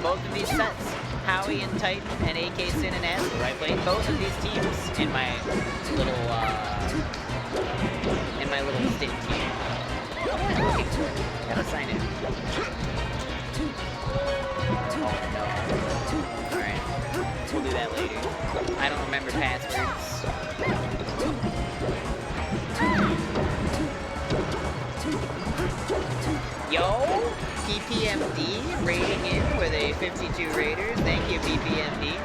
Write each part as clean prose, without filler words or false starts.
both of these sets. Howie and Titan and AK SiN and AzLu. I played both of these teams in my little state team. What am I looking for? Gotta sign in. Oh no. Alright. We'll do that later. I don't remember passwords. Yo! PPMD rating in with a 52 Raiders. Thank you, PPMD.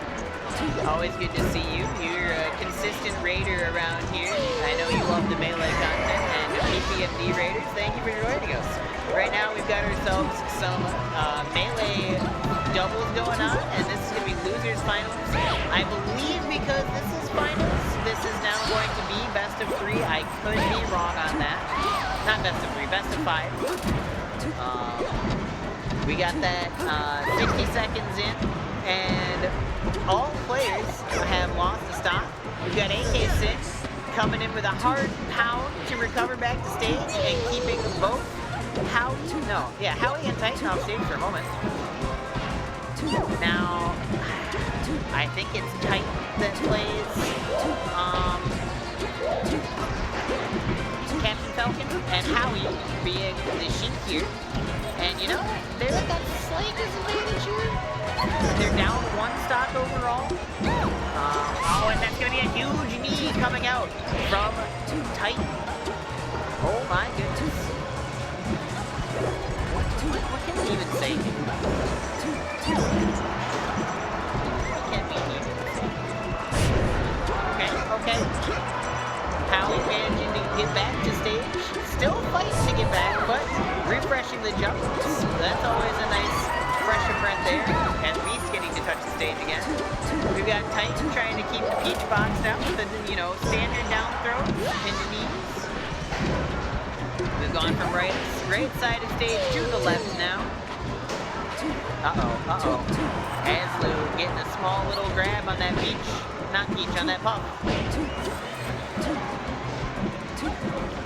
Always good to see you. You're a consistent raider around here. I know you love the melee content. And PPMD Raiders, thank you for joining us. Right now we've got ourselves some melee doubles going on, and this is going to be losers finals. I believe because this is finals, this is now going to be best of 3. I could be wrong on that. Not best of 3, best of 5. We got that 60 seconds in, and all players have lost the stock. We've got AK SiN coming in with a hard pound to recover back to stage and keeping both Howie and Titan off stage for a moment. Now, I think it's Titan that plays Captain Falcon, and Howie being the sheep here. And you know, they're at that slight disadvantage here. They're down 1 stock overall. Oh, and that's going to be a huge knee coming out from Titan. Oh my goodness. What can we even say? What can we even say? Okay. Howie managing to get back to stage. Still fighting to get back, but refreshing the jumps. That's always a nice fresh of breath there. At least getting to touch the stage again. We've got Titan trying to keep the peach box down with the, standard down throw into knees. We've gone from right side of stage to the left now. Uh-oh. AzLu getting a small little grab on that peach. Not peach, on that puff.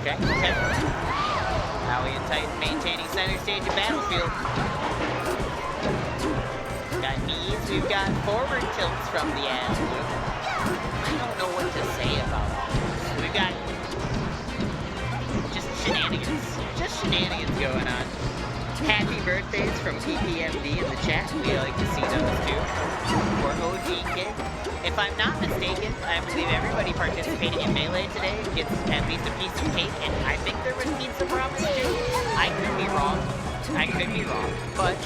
Okay. Howie and Titan maintaining center stage of Battlefield. Got knees, we've got forward tilts from the AzLu. I don't know what to say about all this. We've got just shenanigans going on. Happy birthdays from PPMD in the chat. We like to see those too. For OG Kid. If I'm not mistaken, I believe everybody participating in Melee today gets at least a piece of cake, and I think there was pizza promised too. I could be wrong, but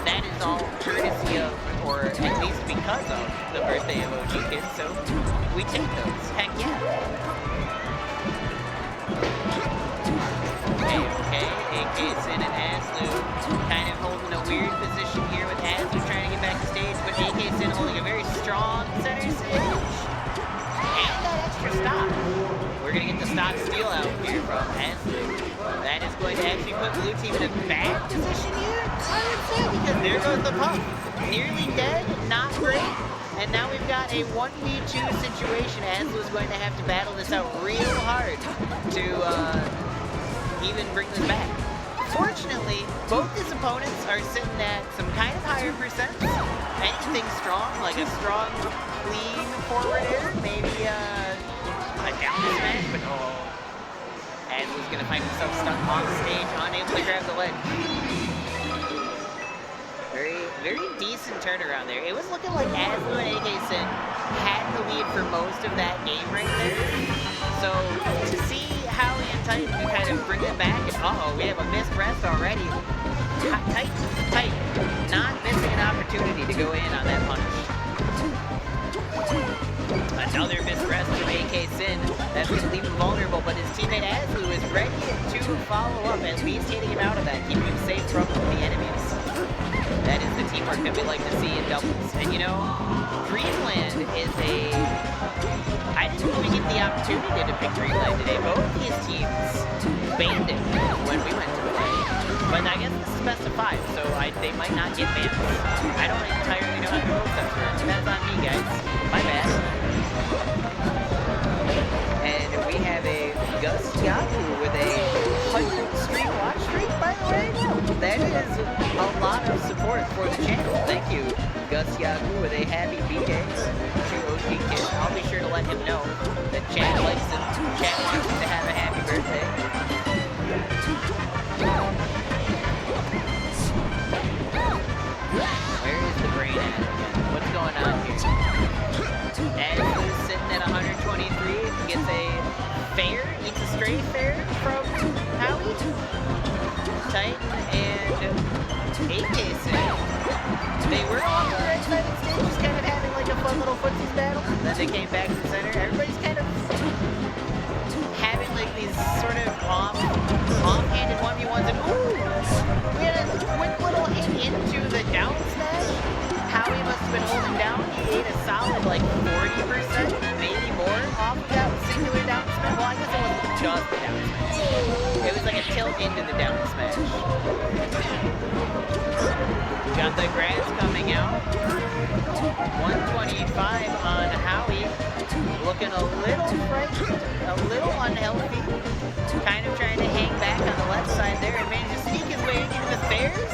that is all courtesy of, or at least because of, the birthday of OG Kid, so we take those. Heck yeah. Okay, AK SiN and AzLu kind of holding a weird position here with AzLu trying to get back to stage, but AK SiN holding a very strong center stage. And that extra stock. We're going to get the stock steal out here from AzLu. That is going to actually put Blue Team in a bad position here, I would say, because there goes the puff. Nearly dead, not great. And now we've got a 1v2 situation. AzLu is going to have to battle this out real hard to even bring this back. Fortunately, both his opponents are sitting at some kind of higher percents. Anything strong, like a strong, clean forward air, maybe a down smash, but AzLu's gonna find himself stuck on stage, unable to grab the ledge. Very decent turnaround there. It was looking like AzLu and AK SiN had the lead for most of that game right there. So to see Howie and Titan kind of bring it back, and we have a missed rest already. Titan, not missing an opportunity to go in on that punish. Another missed rest from AK SiN. That's going to leave him vulnerable, but his teammate AzLu is ready to follow up, at least hitting him out of that, keeping him safe from the enemies. That is the teamwork that we like to see in doubles. And Dreamland is I didn't really get the opportunity to pick Dreamland today. Both these teams banned it when we went to play. But I guess this is best of 5, so they might not get banned. I don't entirely know how the rule sets work. Depends on me, guys. My bad. And we have a Gus Yahoo with a 100 stream watch streak, by the way. That is a lot of for the channel. Thank you, Gus Yaku, with a happy B-Day to OG Kid. I'll be sure to let him know that Chad likes him. Chad wants him to have a happy birthday. Where is the brain at again? What's going on here? AzLu sitting at 123. Gets a fair, eats a stray fair from Howie. Titan and AzLu. They were on the right side of the stage, just kind of having like a fun little footsies battle. Then they came back to the center. Everybody's kind of having like these sort of off-handed 1v1s, and ooh, we had a quick little hit into the down smash. Howie must have been holding down. He ate a solid like 40%, maybe more, off of that singular down smash. Well, I guess it wasn't just the down smash. It was like a tilt into the down smash. Got the grabs coming out. 125 on Howie. Looking a little frightened, a little unhealthy. Kind of trying to hang back on the left side there and managed to sneak his way into the fairs.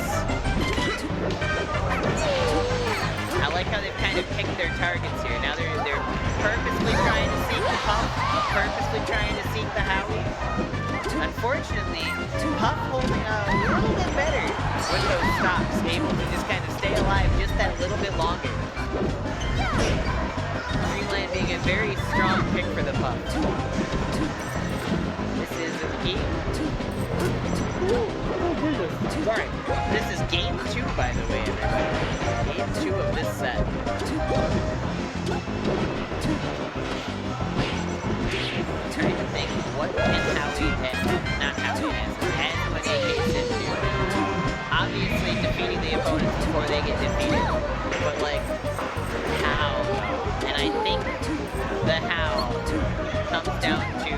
I like how they've kind of picked their targets here. Now they're purposely trying to seek the Puff, purposely trying to seek the Howie. Unfortunately, Puff holding a little bit better with those stops, able to just kind of stay alive just that little bit longer. Dreamland being a very strong pick for the Puff. This is game... Sorry. This is game 2, by the way, everybody. Game 2 of this set. Trying to think what can Howie and not Howie and what AzLu do. Obviously defeating the opponents before they get defeated. But like how? And I think the how comes down to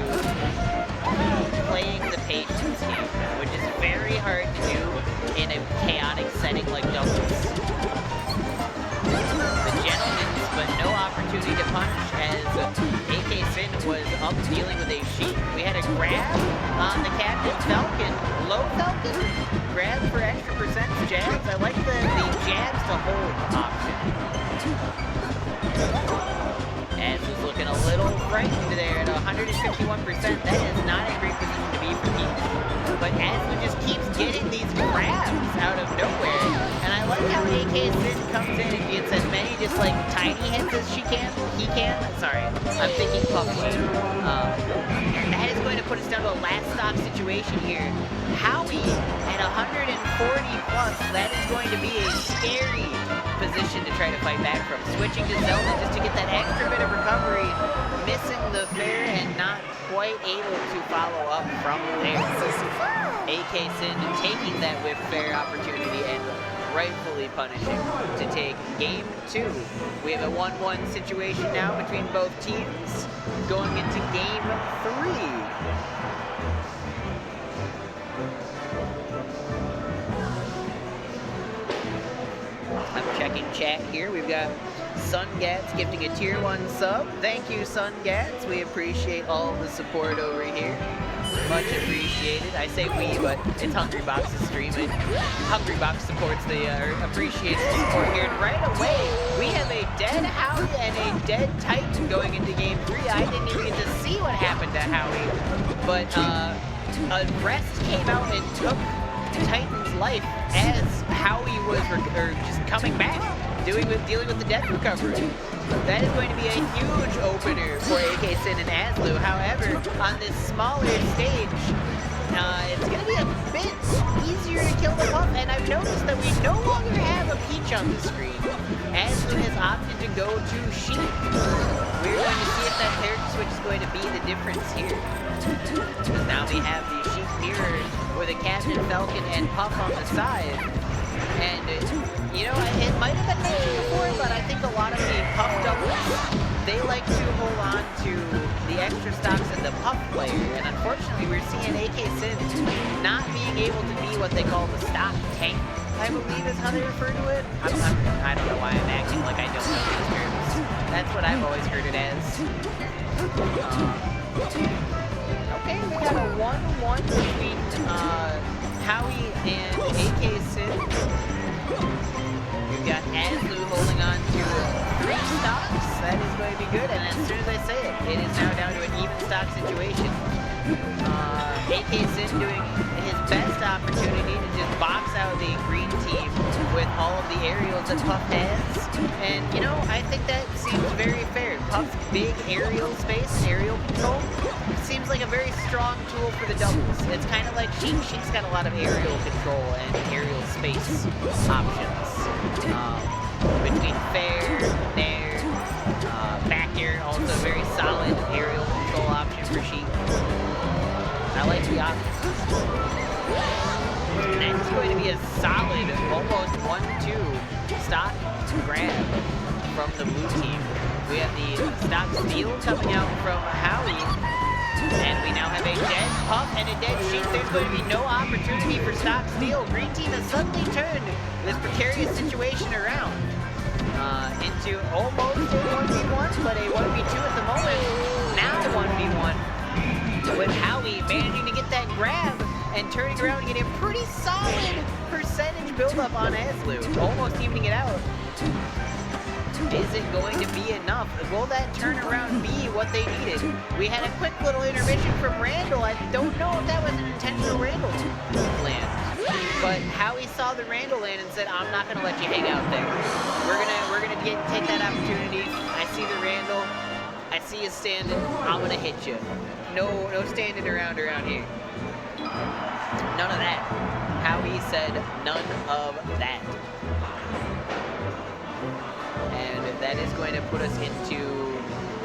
playing the patience game, which is very hard to do in a chaotic setting like doubles. The gentleman's, but no opportunity to punch as SiN was up dealing with a sheep. We had a grab on the Captain Falcon. Low Falcon? Grab for extra percent jabs. I like the jabs to hold option. AzLu's looking a little frightened there at 151%. That is not a great position to be for Keith. But AzLu just keeps getting these grabs out of nowhere. And I like how SiN comes in and gets as many just like tiny hits as he can. Sorry, I'm thinking Puff. That is going to put us down to a last stock situation here. Howie at 140 plus, that is going to be a scary position to try to fight back from. Switching to Zelda just to get that extra bit of recovery, missing the fair and not quite able to follow up from there. SiN taking that whip fair opportunity and rightfully punishing to take game 2. We have a 1-1 situation now between both teams going into game 3. I'm checking chat here. We've got Sungats gifting a tier 1 sub. Thank you, Sungats. We appreciate all the support over here. Much appreciated. I say we, but it's Hungrybox's stream. And Hungrybox supports the appreciates the support here. And right away, we have a dead Howie and a dead Titan going into game 3. I didn't even get to see what happened to Howie, but a rest came out and took Titan's life as Howie was just coming back, dealing with the death recovery. That is going to be a huge opener for SiN and AzLu. However, on this smaller stage, it's going to be a bit easier to kill the Puff, and I've noticed that we no longer have a Peach on the screen. AzLu has opted to go to Sheep. We're going to see if that character switch is going to be the difference here. Because now we have the Sheep mirror with a Captain Falcon and Puff on the side. And, you know, it might have been mentioned before, but I think a lot of the Puff doubles, they like to hold on to the extra stocks in the Puff player. And unfortunately, we're seeing SiN not being able to be what they call the stock tank, I believe is how they refer to it. I don't know why I'm acting like I don't know these terms. That's what I've always heard it as. Okay, we got a 1-1 between Howie and SiN. the aerials that Puff has. And, you know, I think that seems very fair. Puff's big aerial space, aerial control, seems like a very strong tool for the doubles. It's kind of like Sheik. Sheik's got a lot of aerial control and aerial space options. Between fair, nair, back air, also a very solid aerial control option for Sheik. I like the options. And that's going to be a solid, almost 1-2 stock grab from the blue team. We have the stock steal coming out from Howie. And we now have a dead Puff and a dead Sheik. There's going to be no opportunity for stock steal. Green team has suddenly turned this precarious situation around into almost a 1v1, but a 1v2 at the moment. Now 1v1 with Howie managing to get that grab and turning around and getting a pretty solid percentage buildup on AzLu, almost evening it out. Is it going to be enough? Will that turnaround be what they needed? We had a quick little intermission from Randall. I don't know if that was an intentional Randall land, but Howie saw the Randall land and said, "I'm not gonna let you hang out there. We're gonna take that opportunity. I see the Randall. I see you standing. I'm gonna hit you. No standing around here. None of that." Howie said, "None of that." And that is going to put us into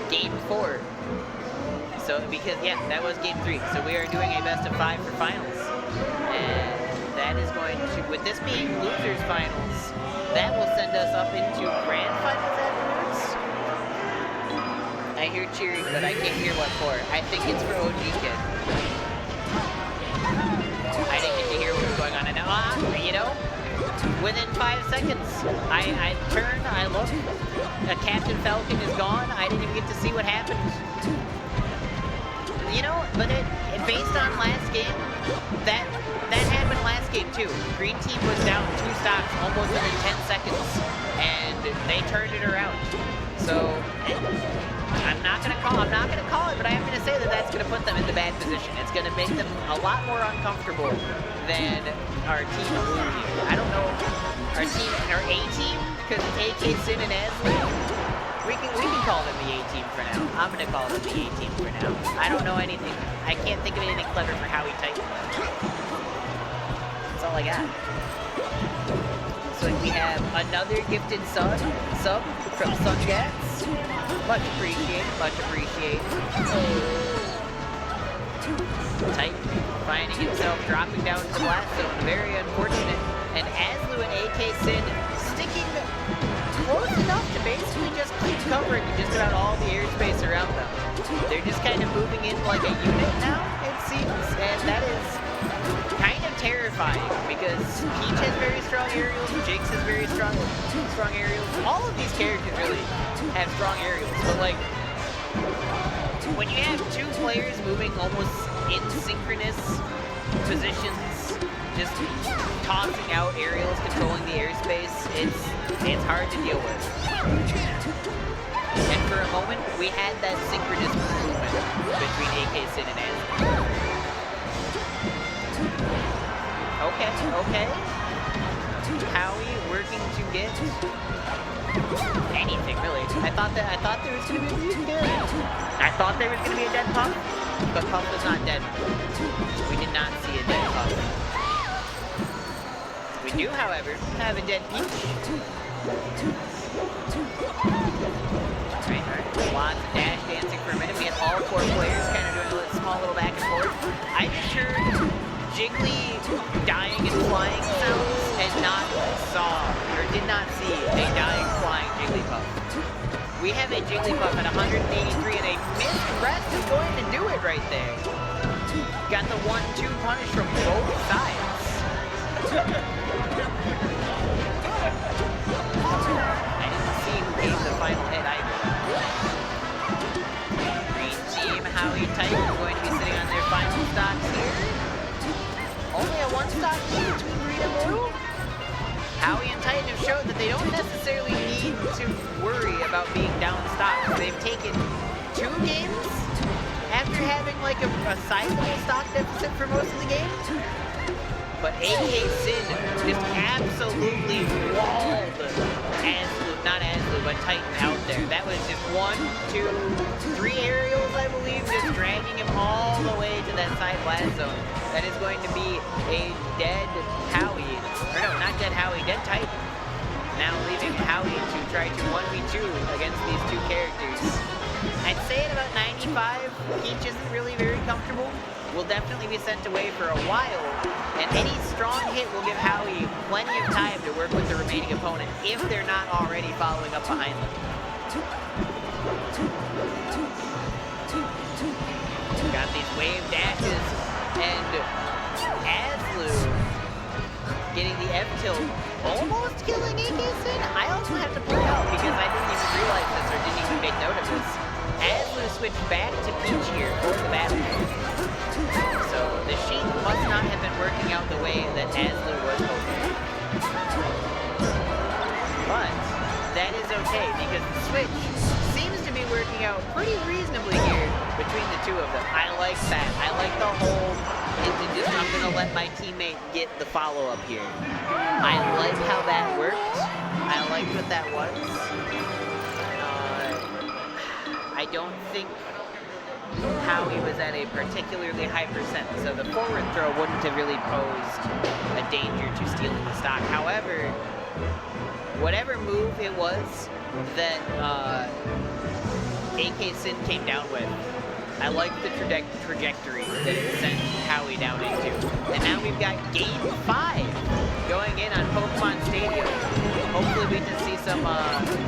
game 4. So, because, yeah, that was game 3. So we are doing a best of 5 for finals. And that is going to, with this being losers finals, that will send us up into grand finals afterwards. I hear cheering, but I can't hear what for. I think it's for OG Kid. I didn't get to hear what was going on. And now, you know, within 5 seconds, I turn, I look, Captain Falcon is gone. I didn't even get to see what happened. You know, but based on last game, that happened last game too. Green team was down 2 stocks almost within 10 seconds, and they turned it around. So I'm not gonna call it, but I am gonna say that that's gonna put them in the bad position. It's gonna make them a lot more uncomfortable than our team blue here. I don't know, our A team, because it's AK, SiN, and AzLu. We can call them the A team for now. I'm gonna call them the A team for now. I don't know anything. I can't think of anything clever for Howie Titan. That's all I got. So we have another gifted sub from Sungats. Much appreciated, much appreciated. Titan finding himself dropping down to the blast zone. Very unfortunate. And AzLu and AK SiN sticking close enough to basically just keep covering just about all the airspace around them. They're just kind of moving in like a unit now, it seems, and that is kind of terrifying because Peach has very strong aerials, Jinx has very strong aerials. All of these characters really have strong aerials, but like when you have 2 players moving almost in synchronous positions, just tossing out aerials, controlling the airspace, it's hard to deal with. And for a moment, we had that synchronous movement between AK, SiN, and AzLu. Okay. Howie working to get anything really. I thought there was gonna be I thought there was gonna be a dead Puff, but Puff was not dead. We did not see a dead Puff. We do, however, have a dead Peach. Alright. Lots of dash dancing for a minute. We had all 4 players kind of doing a small little back and forth. I just heard Jiggly dying and flying sounds and did not see a dying flying Jigglypuff. We have a Jigglypuff at 183 and a missed rest is going to do it right there. Got the 1-2 punish from both sides. I didn't see who gave the final hit either. Green team, Howie Titan is going to be sitting on their final stocks here. Only a 1 stock lead between green and blue. Howie and Titan have showed that they don't necessarily need to worry about being down stocks. They've taken 2 games after having like a sizable stock deficit for most of the game. But AK SiN just absolutely walled AzLu, not AzLu, but Titan out there. That was just 1, 2, 3 aerials, I believe, just dragging him all the way to that side blast zone. That is going to be a dead Howie, or no, not dead Howie, dead Titan. Now leaving Howie to try to 1v2 against these two characters. I'd say at about 95, Peach isn't really very comfortable. Will definitely be sent away for a while, and any strong hit will give Howie plenty of time to work with the remaining opponent if they're not already following up behind them. Got these wave dashes, and AzLu getting the F tilt, almost killing AzLu. I also have to point out, because I didn't even realize this or didn't even make note of this, AzLu switched back to Peach here for the battle. So the sheet must not have been working out the way that AzLu was hoping. But that is okay, because the switch seems to be working out pretty reasonably here between the two of them. I like that. I like the whole into just, I'm going to let my teammate get the follow-up here. I like how that worked. I liked what that was. I don't think Howie was at a particularly high percent, so the forward throw wouldn't have really posed a danger to stealing the stock. However, whatever move it was that SiN came down with, I like the trajectory that it sent Howie down into. And now we've got Game 5 going in on Pokemon Stadium. Hopefully we can see some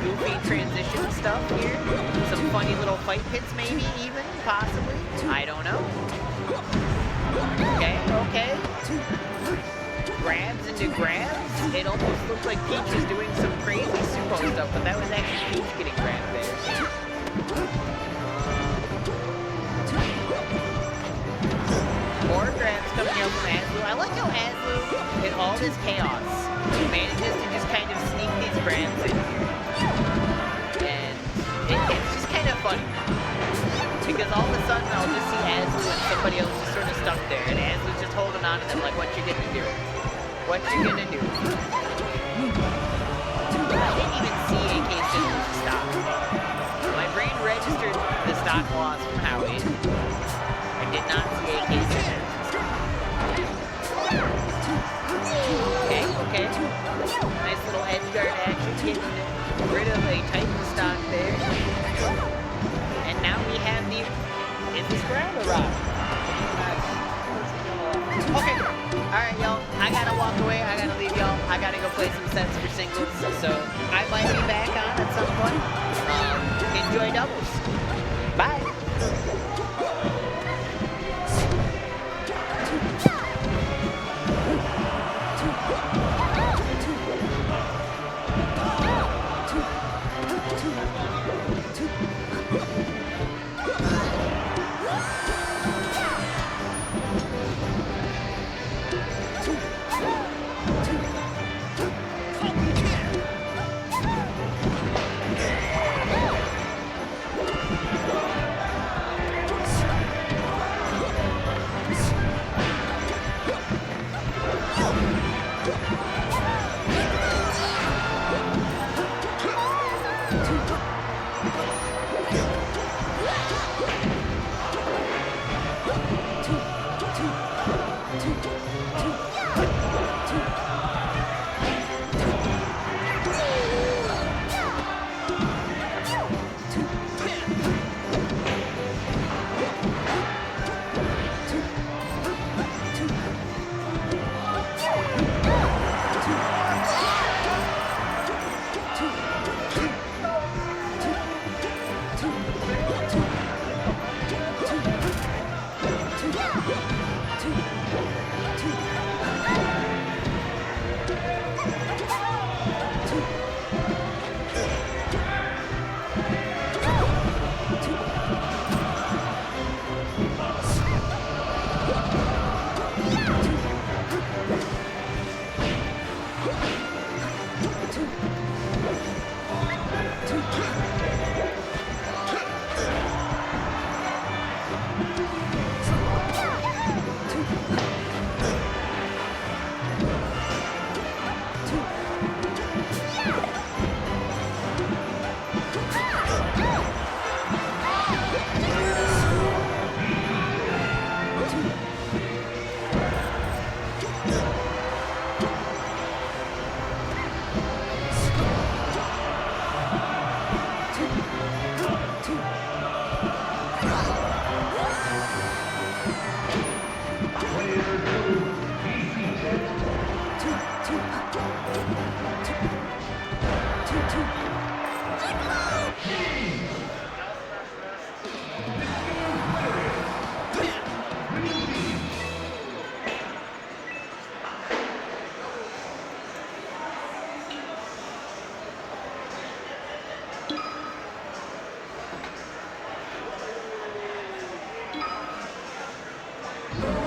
goofy transition stuff here. Some funny little fight pits maybe even, possibly. I don't know. Okay. Grabs into grabs. It almost looked like Peach was doing some crazy Sumo stuff, but that was actually Peach getting grabbed there. More grabs coming out from AzLu. I like how AzLu, in all this chaos, manages to just kind of sneak these grabs in here. And it's just kind of funny. Because all of a sudden I'll just see AzLu and somebody else just sort of stuck there. And AzLu's just holding on to them like, what you gonna do? What you gonna do? I didn't even see SiN lose the stock. My brain registered the stock loss from Howie. I did not see SiN. Okay. Nice little edge guard action, getting rid of a Titan stock there. And now we have the... Is this ground or rock? Okay. Alright, y'all. I gotta walk away. I gotta leave y'all. I gotta go play some sets for singles. So I might be back on at some point. Enjoy doubles. Bye.